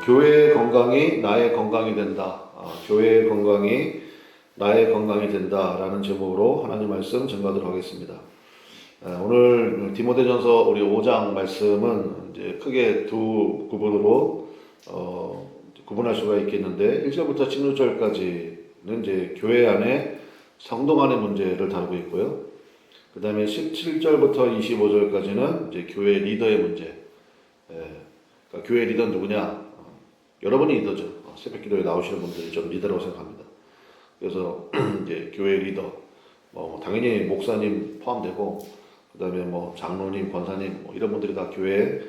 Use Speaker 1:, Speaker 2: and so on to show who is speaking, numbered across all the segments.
Speaker 1: 교회의 건강이 나의 건강이 된다. 교회의 건강이 나의 건강이 된다라는 제목으로 하나님 말씀 전가하도록 하겠습니다. 오늘 디모데전서 우리 5장 말씀은 이제 크게 두 부분으로 구분할 수가 있겠는데 1절부터 16절까지는 이제 교회 안에 성도 간의 문제를 다루고 있고요. 그 다음에 17절부터 25절까지는 이제 교회 리더의 문제. 그러니까 교회 리더는 누구냐? 여러분이 리더죠. 새벽 기도에 나오시는 분들이 좀 리더라고 생각합니다. 그래서 이제 교회 리더, 당연히 목사님 포함되고, 그 다음에 장로님, 권사님, 이런 분들이 다 교회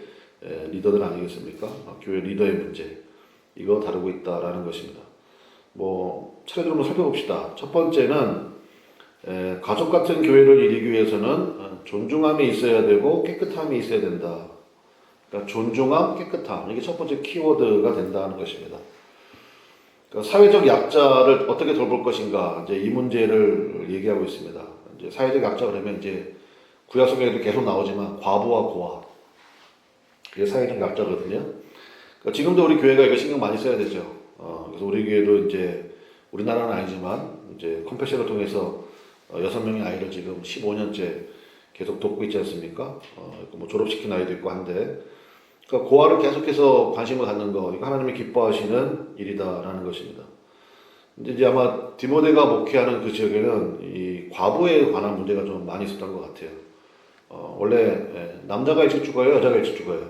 Speaker 1: 리더들 아니겠습니까? 교회 리더의 문제. 이거 다루고 있다라는 것입니다. 차례대로 한번 살펴봅시다. 첫 번째는, 가족 같은 교회를 이루기 위해서는 존중함이 있어야 되고 깨끗함이 있어야 된다. 그러니까 존중함, 깨끗함. 이게 첫 번째 키워드가 된다는 것입니다. 그러니까 사회적 약자를 어떻게 돌볼 것인가. 이제 이 문제를 얘기하고 있습니다. 이제 사회적 약자 그러면 이제 구약 성경에도 계속 나오지만 과부와 고아. 그게 사회적 약자거든요. 그러니까 지금도 우리 교회가 이거 신경 많이 써야 되죠. 그래서 우리 교회도 이제 우리나라는 아니지만 이제 컴패션을 통해서 6명의 아이를 지금 15년째 계속 돕고 있지 않습니까? 졸업시킨 아이도 있고 한데, 그러니까 고아를 계속해서 관심을 갖는 거, 이거 하나님이 기뻐하시는 일이다라는 것입니다. 이제 아마 디모데가 목회하는 그 지역에는 이 과부에 관한 문제가 좀 많이 있었던 것 같아요. 원래 남자가 일찍 죽어요, 여자가 일찍 죽어요.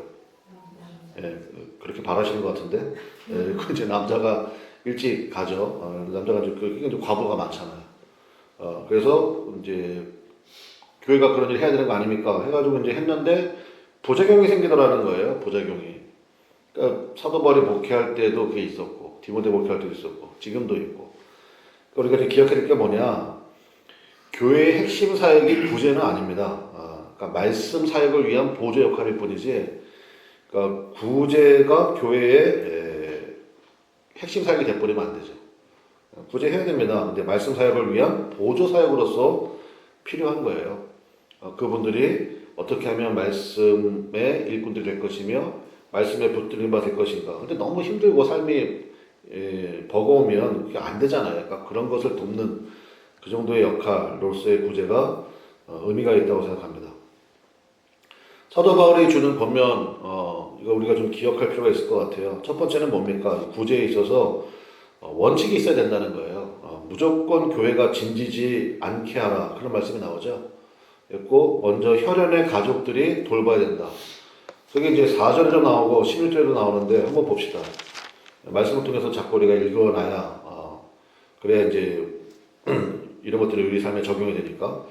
Speaker 1: 그렇게 바라시는 것 같은데, 그 이제 남자가 일찍 가죠. 남자가 이제 과부가 많잖아요. 그래서 이제 교회가 그런 일 해야 되는 거 아닙니까? 해가지고 이제 했는데 부작용이 생기더라는 거예요. 부작용이. 그러니까 사도 바울이 목회할 때도 그게 있었고, 디모데 목회할 때도 있었고, 지금도 있고. 그러니까 우리가 기억해야 될 게 뭐냐? 교회의 핵심 사역이 구제는 아닙니다. 그러니까 말씀 사역을 위한 보조 역할일 뿐이지, 그러니까 구제가 교회의 핵심 사역이 돼버리면 안 되죠. 구제해야 됩니다. 근데 말씀 사역을 위한 보조 사역으로서 필요한 거예요. 그분들이 어떻게 하면 말씀의 일꾼들이 될 것이며 말씀에 붙들림 바 될 것인가. 근데 너무 힘들고 삶이 버거우면 그게 안 되잖아요. 그러니까 그런 것을 돕는 그 정도의 역할로서의 구제가 의미가 있다고 생각합니다. 사도 바울이 주는 권면, 이거 우리가 좀 기억할 필요가 있을 것 같아요. 첫 번째는 뭡니까? 구제에 있어서 원칙이 있어야 된다는 거예요. 무조건 교회가 짐지지 않게 하라. 그런 말씀이 나오죠. 그리고 먼저 혈연의 가족들이 돌봐야 된다. 그게 이제 4절에도 나오고 16절에도 나오는데 한번 봅시다. 말씀을 통해서 자꾸 우리가 읽어놔야 그래야 이제 이런 것들이 우리 삶에 적용이 되니까.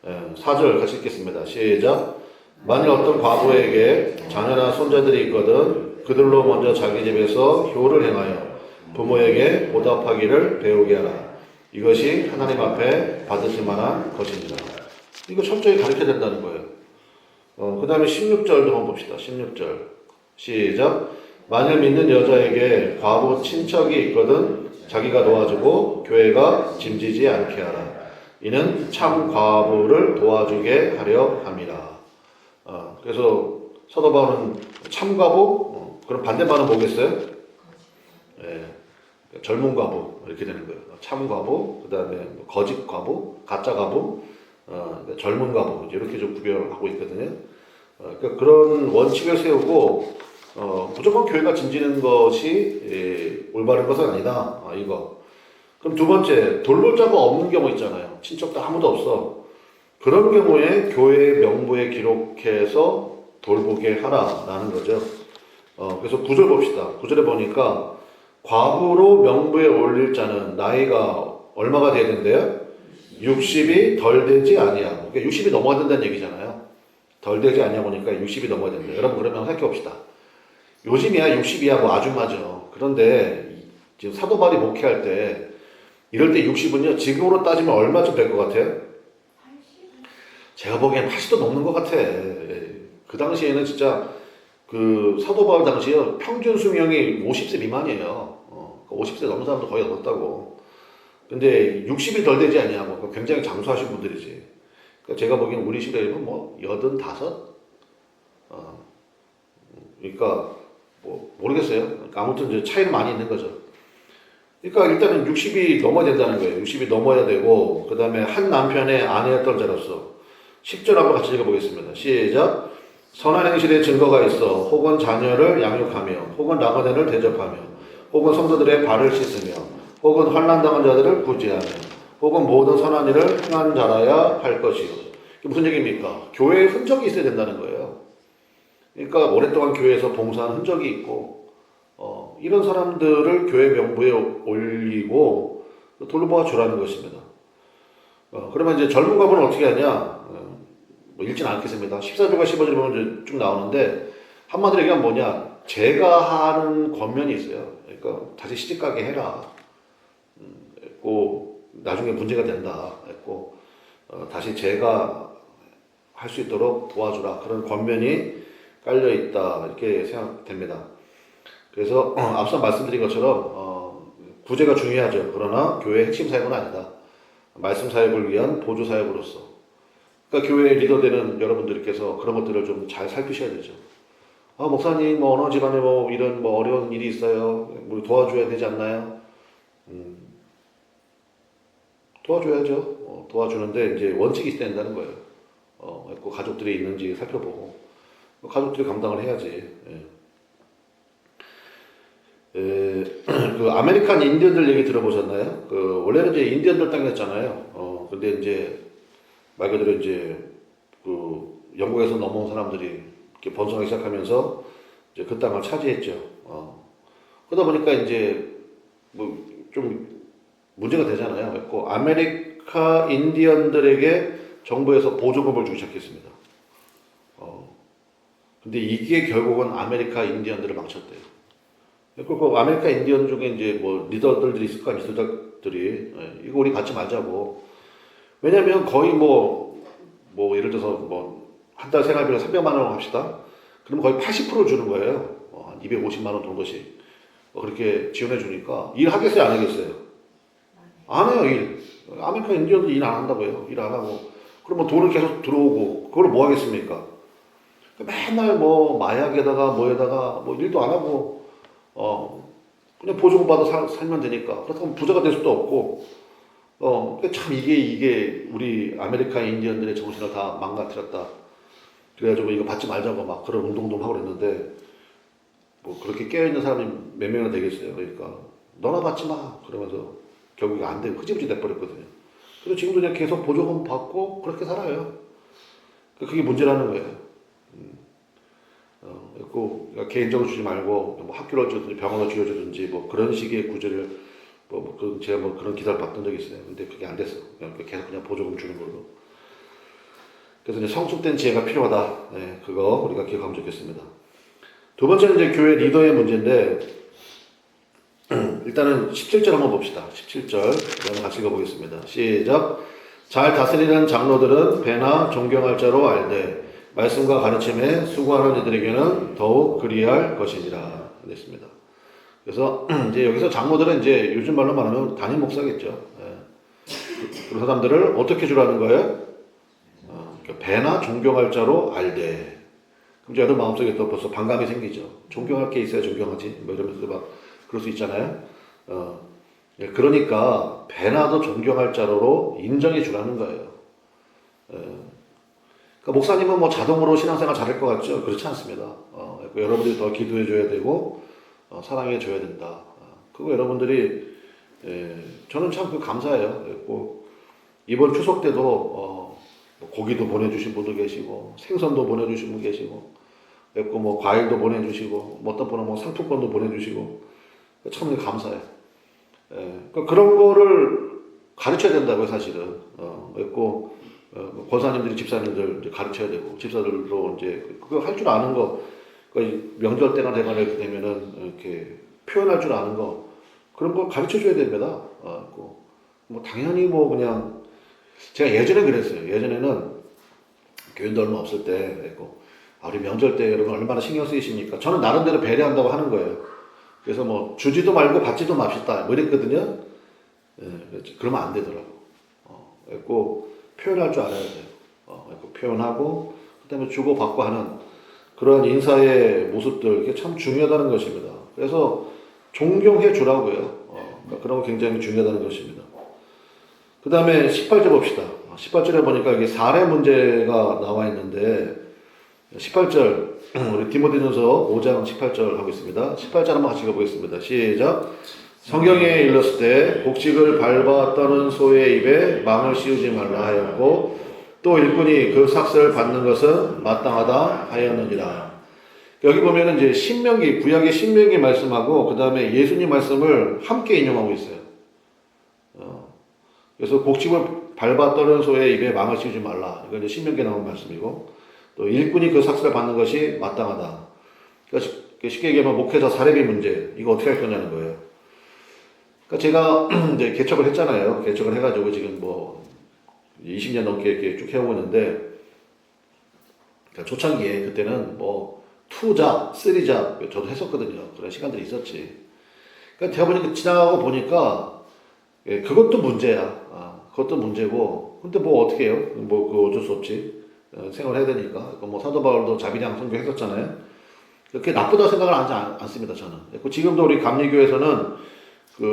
Speaker 1: 4절 같이 읽겠습니다. 시작. 만일 어떤 과부에게 자녀나 손자들이 있거든 그들로 먼저 자기 집에서 효를 행하여 부모에게 보답하기를 배우게 하라. 이것이 하나님 앞에 받으실 만한 것입니다. 이거 철저히 가르쳐야 된다는 거예요. 그 다음에 16절도 한번 봅시다. 16절. 시작. 만일 믿는 여자에게 과부 친척이 있거든 자기가 도와주고 교회가 짐지지 않게 하라. 이는 참 과부를 도와주게 하려 함이라. 그래서 사도 바울은 참 과부, 그럼 반대말은 뭐겠어요? 젊은 과부 이렇게 되는 거예요. 참 과부, 그 다음에 거짓 과부, 가짜 과부, 젊은 과부 이렇게 좀 구별하고 있거든요. 그러니까 그런 원칙을 세우고 무조건 교회가 짐지는 것이 올바른 것은 아니다. 이거. 그럼 두 번째, 돌볼 자가 없는 경우 있잖아요. 친척도 아무도 없어. 그런 경우에 교회의 명부에 기록해서 돌보게 하라라는 거죠. 그래서 9절 봅시다. 9절에 보니까 과부로 명부에 올릴 자는 나이가 얼마가 돼야 된대요? 60이 덜 되지 아니하고. 그러니까 60이 넘어야 된다는 얘기잖아요. 덜 되지 아니하고 보니까 60이 넘어야 된다. 여러분 그러면 생각해 봅시다. 요즘이야 60이야 아줌마죠. 그런데 지금 사도 바울이 목회할 때 이럴 때 60은요 지금으로 따지면 얼마쯤 될 것 같아요? 제가 보기엔 80도 넘는 것 같아. 그 당시에는 진짜 그 사도 바울 당시에 평균 수명이 50세 미만이에요. 50세 넘은 사람도 거의 없었다고. 근데 60이 덜 되지 않냐고. 굉장히 장수하신 분들이지. 그러니까 제가 보기엔 우리 시대에는 85? 그러니까 뭐 모르겠어요. 그러니까 아무튼 이제 차이는 많이 있는 거죠. 그러니까 일단은 60이 넘어야 된다는 거예요. 60이 넘어야 되고, 그 다음에 한 남편의 아내였던 자로서 10절 한번 같이 읽어보겠습니다. 시작. 선한 행실의 증거가 있어 혹은 자녀를 양육하며 혹은 나그네를 대접하며 혹은 성도들의 발을 씻으며 혹은 환난당한 자들을 구제하며 혹은 모든 선한 일을 행한 자라야 할 것이요. 이게 무슨 얘기입니까? 교회에 흔적이 있어야 된다는 거예요. 그러니까 오랫동안 교회에서 봉사한 흔적이 있고 이런 사람들을 교회 명부에 올리고 돌보아 주라는 것입니다. 그러면 이제 젊은 가부는 어떻게 하냐? 뭐 읽지는 않겠습니다. 14절과 15절 보면 쭉 나오는데 한마디로 얘기하면 뭐냐? 제가 하는 권면이 있어요. 그러니까 다시 시집가게 해라. 했고 나중에 문제가 된다. 했고 다시 제가 할 수 있도록 도와주라. 그런 권면이 깔려 있다. 이렇게 생각됩니다. 그래서 앞서 말씀드린 것처럼 구제가 중요하죠. 그러나 교회의 핵심 사역은 아니다. 말씀 사역을 위한 보조 사역으로서. 그러니까 교회 리더 되는 여러분들께서 그런 것들을 좀 잘 살피셔야 되죠. 목사님, 뭐 어느 집안에 뭐 이런 뭐 어려운 일이 있어요. 우리 도와줘야 되지 않나요? 도와줘야죠. 도와주는데 이제 원칙이 있어야 된다는 거예요. 그 가족들이 있는지 살펴보고 가족들이 감당을 해야지. 그 아메리칸 인디언들 얘기 들어보셨나요? 그 원래는 이제 인디언들 땅이었잖아요. 근데 이제 말 그대로 이제 그 영국에서 넘어온 사람들이 이렇게 번성하기 시작하면서 이제 그 땅을 차지했죠. 그러다 보니까 이제 뭐 좀 문제가 되잖아요. 그래서 아메리카 인디언들에게 정부에서 보조금을 주기 시작했습니다. 근데 이게 결국은 아메리카 인디언들을 망쳤대요. 그리고 아메리카 인디언 중에 이제 뭐 리더들이 있을 거 아니에요. 리더들이 이거 우리 받지 말자고. 왜냐면 거의 뭐 예를 들어서 뭐 한 달 생활비를 300만 원 합시다. 그럼 거의 80% 주는 거예요. 한 250만 원 정도씩. 그렇게 지원해 주니까 일 하겠어요, 안 하겠어요? 안 해요, 일. 아메리카 인디언도 일 안 한다고요. 일 안 하고. 그러면 돈을 계속 들어오고 그걸 뭐 하겠습니까? 맨날 뭐 마약에다가 뭐에다가 뭐 일도 안 하고 그냥 보조금 받아 살면 되니까. 그렇다면 부자가 될 수도 없고 참 이게 우리 아메리카 인디언들의 정신을 다 망가뜨렸다. 그래가지고 이거 받지 말자고 막 그런 운동도 하고 그랬는데 뭐 그렇게 깨어있는 사람이 몇 명이나 되겠어요. 그러니까 너나 받지 마. 그러면서 결국에 안 되고 흐지부지 돼버렸거든요. 그래서 지금도 그냥 계속 보조금 받고 그렇게 살아요. 그게 문제라는 거예요. 그러니까 개인적으로 주지 말고 뭐 학교를 주든지 병원을 지어주든지 뭐 그런 식의 구제를 제가 뭐 그런 기사를 봤던 적이 있어요. 근데 그게 안 됐어. 계속 그냥 보조금 주는 걸로. 그래서 이제 성숙된 지혜가 필요하다. 네, 그거 우리가 기억하면 좋겠습니다. 두 번째는 이제 교회 리더의 문제인데, 일단은 17절 한번 봅시다. 17절. 한번 같이 읽어보겠습니다. 시작. 잘 다스리는 장로들은 배나 존경할 자로 알되, 말씀과 가르침에 수고하는 이들에게는 더욱 그리할 것이니라. 됐습니다. 그래서 이제 여기서 장로들은 이제 요즘 말로 말하면 담임 목사겠죠. 그런 사람들을 어떻게 주라는 거예요? 배나 존경할 자로 알되. 그럼 여러분 마음속에 또 벌써 반감이 생기죠. 존경할 게 있어야 존경하지. 뭐 이러면서 막 그럴 수 있잖아요. 그러니까 배나도 존경할 자로 인정해 주라는 거예요. 그러니까 목사님은 뭐 자동으로 신앙생활 잘할 것 같죠? 그렇지 않습니다. 여러분들이 더 기도해 줘야 되고 사랑해 줘야 된다. 그거 여러분들이 저는 참 감사해요. 이번 추석 때도 고기도 보내주신 분도 계시고 생선도 보내주신 분 계시고 뭐 과일도 보내주시고 어떤 분은 뭐 상품권도 보내주시고 참 감사해요. 그런 거를 가르쳐야 된다고요, 사실은. 권사님들이 집사님들 이제 가르쳐야 되고 집사들도 이제 그거 할 줄 아는 거, 명절 때나 대관에 되면은 이렇게 표현할 줄 아는 거 그런 거 가르쳐 줘야 됩니다. 뭐 당연히 뭐 그냥 제가 예전에 그랬어요. 예전에는 교인도 얼마 없을 때 우리 명절 때 여러분 얼마나 신경 쓰이십니까? 저는 나름대로 배려한다고 하는 거예요. 그래서 뭐 주지도 말고 받지도 맙시다 뭐 이랬거든요. 그러면 안 되더라고. 표현할 줄 알아야 돼요. 표현하고 그다음에 주고 받고 하는 그러한 인사의 모습들 이게 참 중요하다는 것입니다. 그래서 존경해 주라고요. 그러니까 그런 거 굉장히 중요하다는 것입니다. 그 다음에 18절 봅시다. 18절에 보니까 이게 사례 문제가 나와 있는데 18절 우리 디모데전서 5장 18절 하고 있습니다. 18절 한번 같이 읽어보겠습니다. 시작. 성경에 일렀을 때 곡식을 밟아 떠는 소의 입에 망을 씌우지 말라 하였고 또 일꾼이 그 삭슬을 받는 것은 마땅하다 하였느니라. 여기 보면은 이제 신명기 구약의 신명기 말씀하고 그 다음에 예수님 말씀을 함께 인용하고 있어요. 그래서 곡식을 밟아 떠는 소의 입에 망을 씌우지 말라. 이거 이제 신명기에 나온 말씀이고 또 일꾼이 그 삭슬을 받는 것이 마땅하다. 그러니까 쉽게 얘기하면 목회자 사례비 문제 이거 어떻게 할 거냐는 거예요. 그러니까 제가 이제 개척을 했잖아요. 개척을 해가지고 지금 뭐 20년 넘게 이렇게 쭉 해오고 있는데 그러니까 초창기에 그때는 뭐 2잡, 3잡 저도 했었거든요. 그런 시간들이 있었지. 그러니까 제가 보니까 지나가고 보니까 그것도 문제야. 그것도 문제고 근데 뭐 어떻게 해요? 뭐 그거 어쩔 수 없지. 생활해야 되니까. 뭐 사도 바울도 자비량 선교했었잖아요. 그렇게 나쁘다고 생각을 하지 않습니다. 저는. 지금도 우리 감리교에서는 그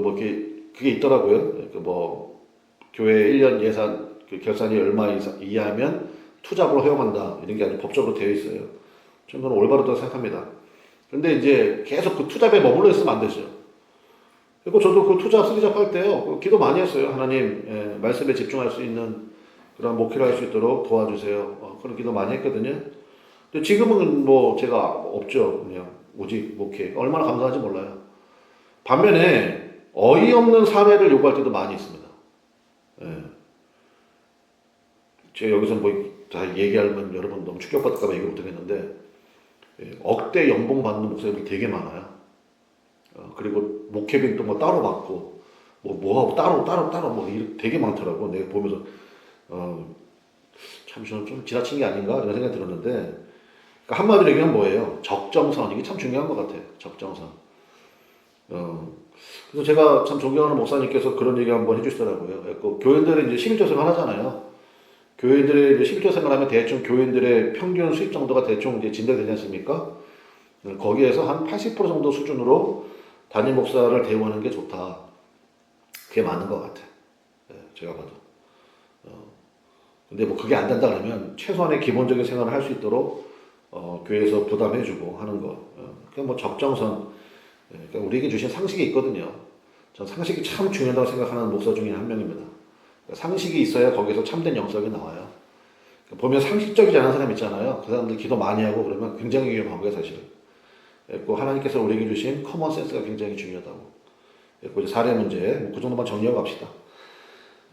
Speaker 1: 뭐 그게 있더라고요. 뭐 교회 1년 예산 결산이 얼마 이하면 투잡으로 허용한다 이런 게 아주 법적으로 되어 있어요. 저는 올바르다고 생각합니다. 근데 이제 계속 그 투잡에 머물러 있으면 안 되죠. 그리고 저도 그 투잡, 쓰리잡 할 때요 기도 많이 했어요. 하나님 말씀에 집중할 수 있는 그런 목회를 할 수 있도록 도와주세요. 그런 기도 많이 했거든요. 근데 지금은 뭐 제가 없죠. 그냥 오직 목회 얼마나 감사한지 몰라요. 반면에 어이없는 사례를 요구할 때도 많이 있습니다. 제가 여기서 뭐 다 얘기하면 여러분 너무 충격받을까봐 얘기 못하겠는데 억대 연봉 받는 목사님이 되게 많아요. 그리고 목회비도 뭐 따로 받고 뭐하고 따로 뭐 되게 많더라고. 내가 보면서 참 저는 좀 지나친 게 아닌가 이런 생각이 들었는데 그러니까 한마디로 얘기하면 뭐예요? 적정선 이게 참 중요한 것 같아요. 적정선. 그래서 제가 참 존경하는 목사님께서 그런 얘기 한번 해주시더라고요. 교인들이 이제 11조 생활 하잖아요. 교인들이 이제 11조 생활하면 대충 교인들의 평균 수입 정도가 대충 이제 진단되지 않습니까? 거기에서 한 80% 정도 수준으로 담임 목사를 대우하는 게 좋다. 그게 맞는 것 같아. 제가 봐도. 근데 뭐 그게 안 된다 그러면 최소한의 기본적인 생활을 할 수 있도록 교회에서 부담해주고 하는 거. 그냥 뭐 적정선. 그러니까 우리에게 주신 상식이 있거든요. 전 상식이 참 중요하다고 생각하는 목사 중에 한 명입니다. 상식이 있어야 거기서 참된 영성이 나와요. 보면 상식적이지 않은 사람 있잖아요. 그 사람들 기도 많이 하고 그러면 굉장히 위험한 거예요, 사실은. 하나님께서 우리에게 주신 커먼 센스가 굉장히 중요하다고. 이제 사례 문제, 그 정도만 정리하고 갑시다.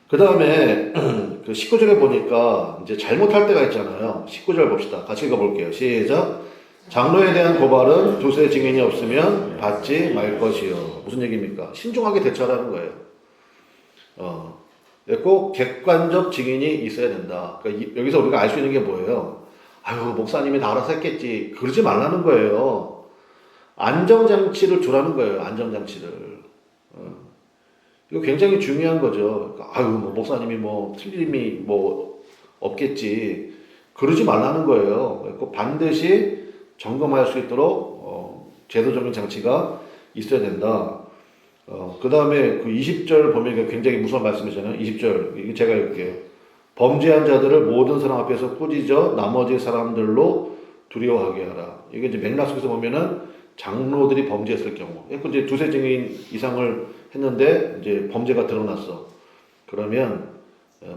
Speaker 1: 그 다음에 그 19절에 보니까 이제 잘못할 때가 있잖아요. 19절 봅시다. 같이 읽어볼게요. 시작. 장로에 대한 고발은 두세 증인이 없으면 받지 말 것이요. 무슨 얘기입니까? 신중하게 대처하라는 거예요. 꼭 객관적 증인이 있어야 된다. 그러니까 여기서 우리가 알 수 있는 게 뭐예요? 아유, 목사님이 다 알아서 했겠지. 그러지 말라는 거예요. 안정장치를 두라는 거예요. 안정장치를. 이거 굉장히 중요한 거죠. 그러니까 아유, 뭐 목사님이 뭐 틀림이 뭐 없겠지. 그러지 말라는 거예요. 반드시 점검할 수 있도록 제도적인 장치가 있어야 된다. 그 다음에 그 20절 보면 굉장히 무서운 말씀이잖아요. 20절, 이게 제가 읽을게요. 범죄한 자들을 모든 사람 앞에서 꾸짖어 나머지 사람들로 두려워하게 하라. 이게 이제 맥락 속에서 보면은 장로들이 범죄했을 경우, 이제 두세 증인 이상을 했는데 이제 범죄가 드러났어. 그러면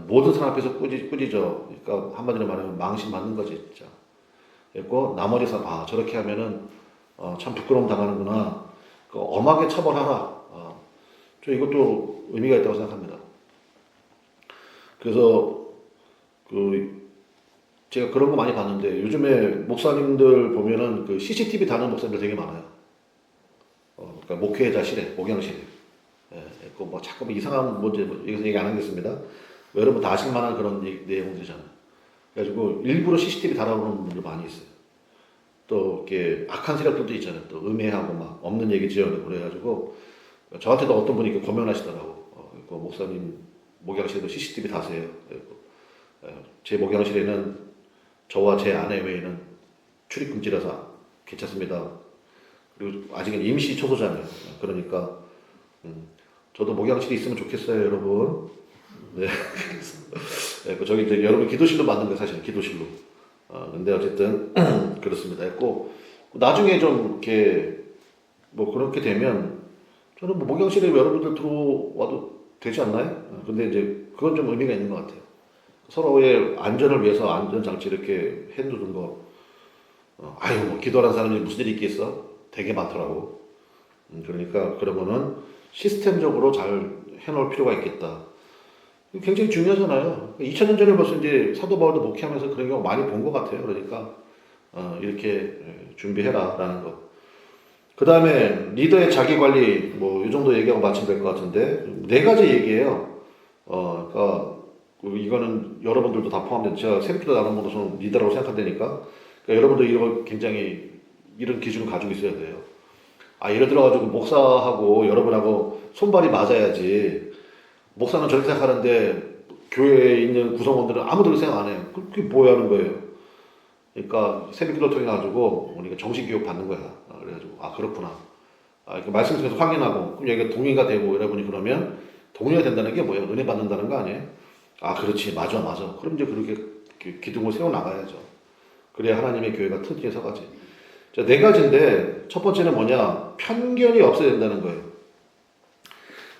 Speaker 1: 모든 사람 앞에서 꾸짖어. 그러니까 한마디로 말하면 망신 받는 거지, 진짜. 그리고 나머지 사람, 저렇게 하면은 참 부끄러움 당하는구나. 엄하게 처벌하라. 저 이것도 의미가 있다고 생각합니다. 그래서 제가 그런 거 많이 봤는데 요즘에 목사님들 보면은 그 CCTV 다는 목사님들 되게 많아요. 그러니까 목회자실에, 목양실에. 뭐 자꾸 이상한 문제, 여기서 얘기 안 하겠습니다. 여러분 다 아실 만한 그런 내용들이잖아요. 그래가지고 일부러 CCTV 달아오는 분들 많이 있어요. 또 이렇게 악한 세력들도 있잖아요. 또 음해하고 막 없는 얘기 지어내고 그래가지고 저한테도 어떤 분이 이렇게 고면하시더라고. 목사님 목양실에도 CCTV 다세요. 제 목양실에는 저와 제 아내 외에는 출입 금지라서 괜찮습니다. 그리고 아직은 임시 초소잖아요. 그러니까 저도 목양실이 있으면 좋겠어요, 여러분. 네. 네, 저기 이제 여러분 기도실로 만든 거예요, 사실 기도실로. 근데 어쨌든 그렇습니다. 했고 나중에 좀 이렇게 뭐 그렇게 되면 저는 뭐 목양실에 여러분들 들어와도 되지 않나요? 근데 이제 그건 좀 의미가 있는 것 같아요. 서로의 안전을 위해서 안전장치 이렇게 해두는 거. 아유, 뭐 기도하는 사람이 무슨 일이 있겠어? 되게 많더라고. 그러니까 그런 거는 시스템적으로 잘 해놓을 필요가 있겠다. 굉장히 중요하잖아요. 2000년 전에 벌써 이제 사도 바울도 목회하면서 그런 경우 많이 본 것 같아요. 그러니까 이렇게 준비해라라는 거. 그 다음에 리더의 자기 관리 뭐 이 정도 얘기하고 마치면 될 것 같은데 네 가지 얘기예요. 그러니까 이거는 여러분들도 다 포함된 제가 새벽기도 나눈 것도 리더라고 생각한다니까. 그러니까 여러분도 이거 굉장히 이런 기준을 가지고 있어야 돼요. 예를 들어가지고 목사하고 여러분하고 손발이 맞아야지. 목사는 저렇게 생각하는데 교회에 있는 구성원들은 아무도 그렇게 생각 안 해요. 그게 뭐야 하는 거예요. 그러니까 새벽기도 통해 가지고 우리가 정식 교육 받는 거야. 그래가지고 그렇구나. 이렇게 말씀 속에서 확인하고 그럼 여기가 동의가 되고 여러분이 그러면 동의가 된다는 게 뭐예요? 은혜 받는다는 거 아니에요? 그렇지, 맞아. 그럼 이제 그렇게 기둥을 세워 나가야죠. 그래야 하나님의 교회가 튼튼히 서가지. 자, 네 가지인데 첫 번째는 뭐냐? 편견이 없어야 된다는 거예요.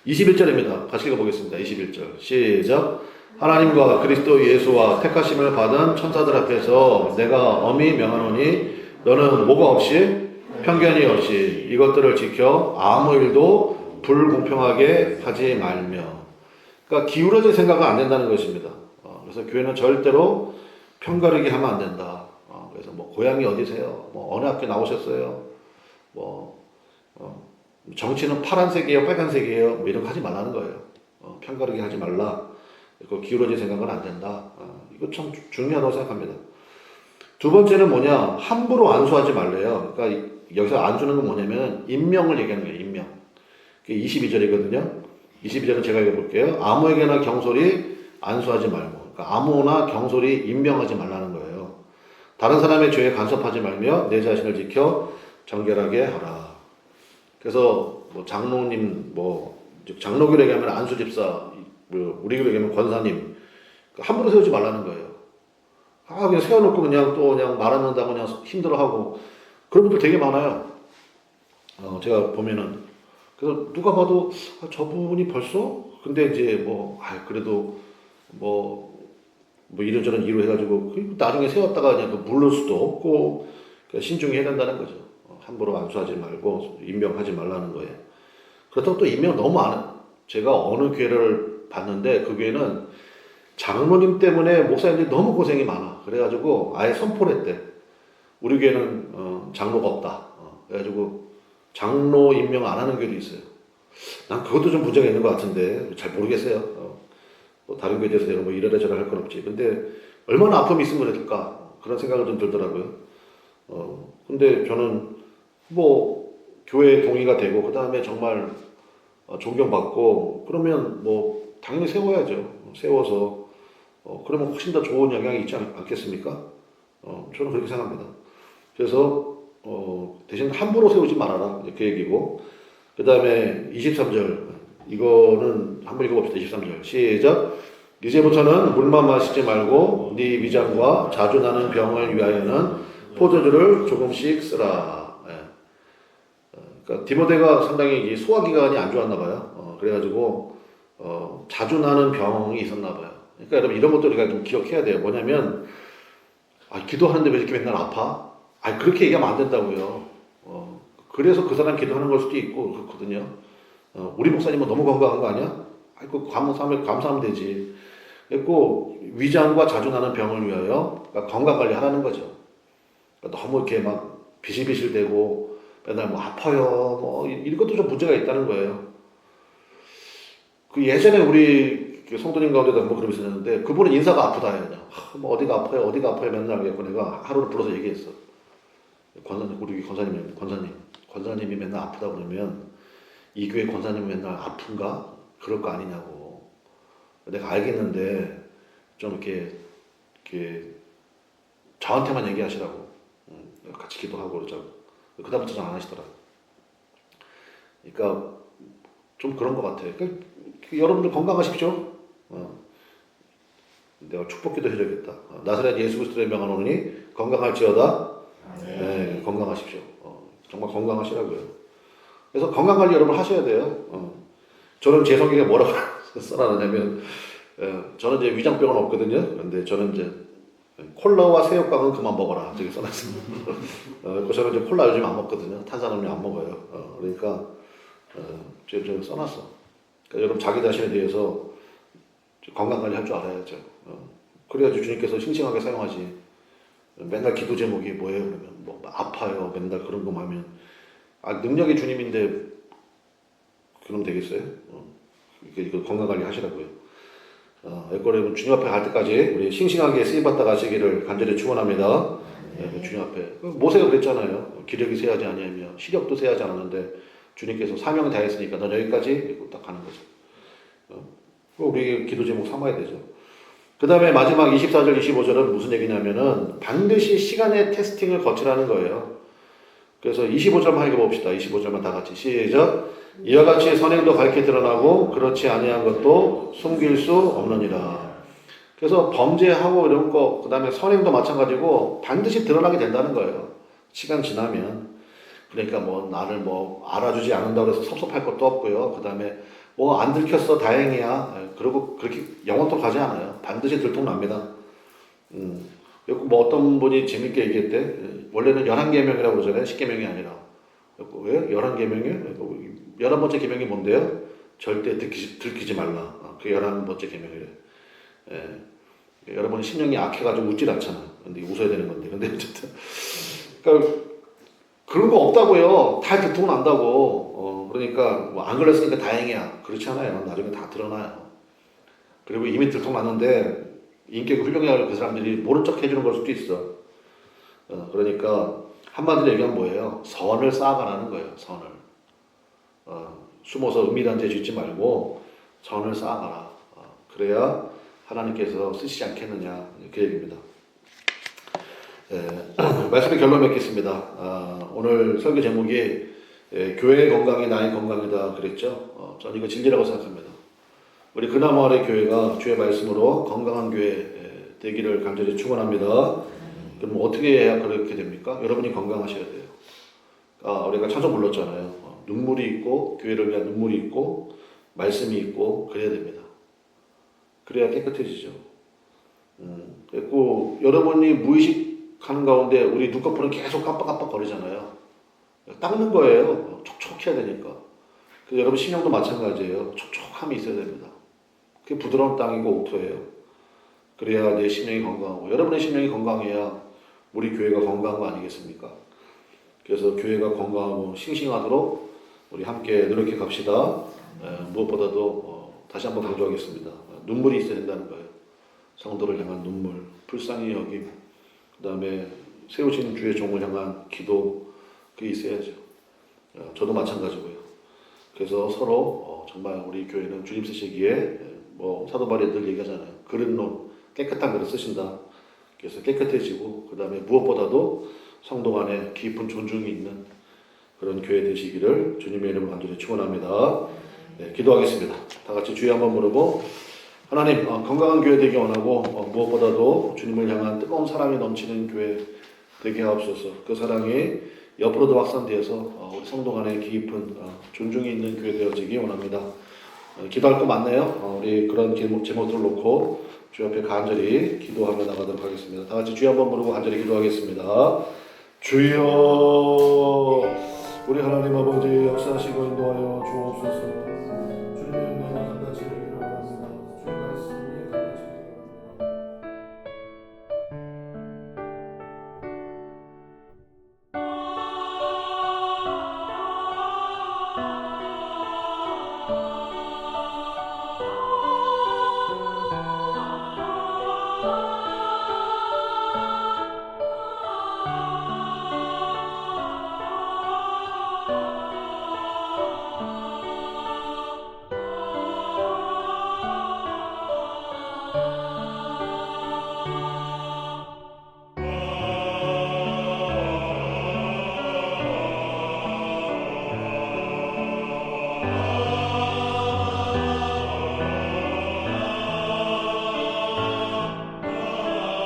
Speaker 1: 21절입니다. 같이 읽어보겠습니다. 21절 시작. 하나님과 그리스도 예수와 택하심을 받은 천사들 앞에서 내가 엄히 명하노니 너는 뭐가 없이 편견이 없이 이것들을 지켜 아무 일도 불공평하게 하지 말며. 그러니까 기울어진 생각은 안 된다는 것입니다. 그래서 교회는 절대로 편가르기 하면 안 된다. 그래서 뭐 고향이 어디세요? 뭐 어느 학교 나오셨어요? 뭐 정치는 파란색이에요, 빨간색이에요? 뭐 이런 거 하지 말라는 거예요. 편가르기 하지 말라. 그 기울어진 생각은 안 된다. 이거 참 중요하다고 생각합니다. 두 번째는 뭐냐? 함부로 안수하지 말래요. 그러니까 여기서 안수는 건 뭐냐면 임명을 얘기하는 거예요. 임명. 22절이거든요. 22절은 제가 읽어볼게요. 아무에게나 경솔히 안수하지 말고. 그러니까 아무나 경솔히 임명하지 말라는 거예요. 다른 사람의 죄에 간섭하지 말며 내 자신을 지켜 정결하게 하라. 그래서 뭐 장로님, 장로교로 얘기하면 안수집사, 우리 교로 얘기하면 권사님, 함부로 세우지 말라는 거예요. 그냥 세워놓고 그냥 또 그냥 말 안 한다고 그냥 힘들어하고 그런 분들 되게 많아요. 제가 보면은 그래서 누가 봐도 저분이 벌써 근데 이제 그래도 이런저런 이유로 해가지고 나중에 세웠다가 그냥 물을 수도 없고 신중히 해야 된다는 거죠. 함부로 안수하지 말고 임명하지 말라는 거예요. 그렇다고 또 임명 너무 안 해요. 제가 어느 교회를 봤는데 그 교회는 장로님 때문에 목사님들이 너무 고생이 많아. 그래가지고 아예 선포를 했대. 우리 교회는 장로가 없다. 그래가지고 장로 임명 안 하는 교회도 있어요. 난 그것도 좀 문제가 있는 것 같은데 잘 모르겠어요. 다른 교회에 대해서 내가 이래라 저래라 할 건 없지. 근데 얼마나 아픔이 있으면 그랬을까 그런 생각을 좀 들더라고요. 근데 저는 교회에 동의가 되고 그 다음에 정말 존경받고 그러면 당연히 세워야죠. 세워서 그러면 훨씬 더 좋은 영향이 있지 않겠습니까? 저는 그렇게 생각합니다. 그래서 대신 함부로 세우지 말아라 그 얘기고 그 다음에 23절 이거는 한번 읽어봅시다. 23절 시작. 이제부터는 물만 마시지 말고 네 위장과 자주 나는 병을 위하여는 포도주를 조금씩 쓰라. 그러니까 디모데가 상당히 소화기관이 안 좋았나 봐요. 그래가지고 자주 나는 병이 있었나 봐요. 그러니까 여러분 이런 것도 우리가 좀 기억해야 돼요. 뭐냐면 기도하는데 왜 이렇게 맨날 아파? 그렇게 얘기하면 안 된다고요. 그래서 그 사람 기도하는 걸 수도 있고 그렇거든요. 우리 목사님은 너무 건강한 거 아니야? 감사하면 되지. 그리고 위장과 자주 나는 병을 위하여 그러니까 건강 관리하라는 거죠. 그러니까 너무 이렇게 막 비실비실대고 맨날 아파요 이런 것도 좀 문제가 있다는 거예요. 그 예전에 우리 성도님 가운데도 그런 있었는데 그분은 인사가 아프다 해요. 어디가 아파요 맨날 그래서 내가 하루를 불러서 얘기했어. 우리 권사님이 맨날 아프다 그러면 이 교회 권사님이 맨날 아픈가? 그럴 거 아니냐고. 내가 알겠는데 좀 이렇게 저한테만 얘기하시라고. 같이 기도하고 그러자고. 그다음부터 잘 안 하시더라. 그러니까 좀 그런 것 같아요. 여러분들 건강하십시오. 내가 축복기도 해줘야겠다. 나사렛 예수 그리스도의 명하노니 건강할지어다. 네, 건강하십시오. 정말 건강하시라고요. 그래서 건강관리 여러분 하셔야 돼요. 저는 제 성경에 뭐라고 써놨냐면 저는 이제 위장병은 없거든요. 근데 저는 이제 콜라와 새우깡은 그만 먹어라. 저기 써놨습니다. 저는 이제 콜라 요즘 안 먹거든요. 탄산음료 안 먹어요. 그러니까 제가 써놨어. 그러니까 여러분 자기 자신에 대해서 건강관리 할 줄 알아야죠. 그래야지 주님께서 싱싱하게 사용하지. 맨날 기도 제목이 뭐예요? 그러면 뭐 아파요. 맨날 그런 거만 하면 능력이 주님인데 그럼 되겠어요? 이거 건강관리 하시라고요. 여러분 주님 앞에 갈 때까지 우리 싱싱하게 쓰임받다 가시기를 간절히 축원합니다. 주님 앞에 모세가 그랬잖아요. 기력이 쇠하지 아니하며 시력도 쇠하지 않았는데 주님께서 사명을 다했으니까 넌 여기까지 딱 가는 거죠. 우리 기도 제목 삼아야 되죠. 그 다음에 마지막 24절 25절은 무슨 얘기냐면은 반드시 시간의 테스팅을 거치라는 거예요. 그래서 25절만 읽어봅시다. 25절만 다 같이 시작. 이와 같이 선행도 밝게 드러나고 그렇지 아니한 것도 숨길 수 없느니라. 그래서 범죄하고 이런 거, 그 다음에 선행도 마찬가지고 반드시 드러나게 된다는 거예요. 시간 지나면. 그러니까 뭐 나를 뭐 알아주지 않는다고 해서 섭섭할 것도 없고요. 그 다음에 뭐 안 들켰어 다행이야. 그리고 그렇게 영원토록 가지 않아요. 반드시 들통납니다. 뭐 어떤 분이 재밌게 얘기했대. 원래는 11계명이라고 그러잖아요. 10계명이 아니라. 왜? 11계명이요? 11번째 계명이 뭔데요? 절대 들키지 말라. 그 11번째 계명이래. 여러분이 심령이 악해가지고 웃질 않잖아. 근데 웃어야 되는 건데. 근데 어쨌든. 그러니까 그런 거 없다고요. 다 들통난다고. 그러니까 뭐 안 걸렸으니까 다행이야. 그렇지 않아요. 나중에 다 드러나요. 그리고 이미 들통났는데 인격이 훌륭해가지고 그 사람들이 모른 척 해주는 걸 수도 있어. 그러니까 한마디로 얘기하면 뭐예요? 선을 쌓아가라는 거예요. 선을. 숨어서 은밀한 죄 짓지 말고 선을 쌓아가라. 그래야 하나님께서 쓰시지 않겠느냐. 그 얘기입니다. 말씀의 결론 맺겠습니다. 오늘 설교 제목이 교회의 건강이 나의 건강이다 그랬죠. 저는 이거 진리라고 생각합니다. 우리 그나마을의 교회가 주의 말씀으로 건강한 교회 되기를 간절히 축원합니다. 그럼 어떻게 해야 그렇게 됩니까? 여러분이 건강하셔야 돼요. 우리가 찬송 불렀잖아요. 눈물이 있고 교회를 위한 눈물이 있고 말씀이 있고 그래야 됩니다. 그래야 깨끗해지죠. 그리고 여러분이 무의식하는 가운데 우리 눈꺼풀은 계속 깜빡깜빡 거리잖아요. 닦는 거예요. 촉촉해야 되니까. 그래서 여러분 신경도 마찬가지예요. 촉촉함이 있어야 됩니다. 그게 부드러운 땅이고 옥토예요. 그래야 내 심령이 건강하고 여러분의 심령이 건강해야 우리 교회가 건강한 거 아니겠습니까? 그래서 교회가 건강하고 싱싱하도록 우리 함께 노력해 갑시다. 무엇보다도 다시 한번 강조하겠습니다. 눈물이 있어야 된다는 거예요. 성도를 향한 눈물, 불쌍히 여김, 그 다음에 세우신 주의 종을 향한 기도, 그게 있어야죠. 저도 마찬가지고요. 그래서 서로 정말 우리 교회는 주님 쓰시기에 뭐 사도 바울이 늘 얘기하잖아요. 그릇론 깨끗한 그릇 쓰신다. 그래서 깨끗해지고 그 다음에 무엇보다도 성도 간에 깊은 존중이 있는 그런 교회 되시기를 주님의 이름으로 간절히 축원합니다. 기도하겠습니다. 다 같이 주여 한번 부르고 하나님 건강한 교회 되기 원하고 무엇보다도 주님을 향한 뜨거운 사랑이 넘치는 교회 되게 하옵소서. 그 사랑이 옆으로도 확산되어서 우리 성도 간에 깊은 존중이 있는 교회 되어지기 원합니다. 기도할 거 많네요. 우리 그런 제목들을 놓고 주 앞에 간절히 기도하며 나가도록 하겠습니다. 다 같이 주여 한번 부르고 간절히 기도하겠습니다. 주여 우리 하나님 아버지 역사하시고 인도하여 주옵소서. 주님의 은혜가 같이 되기를 바랍니다. 주의 말씀이 같이 되기를 바랍니다.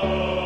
Speaker 2: 아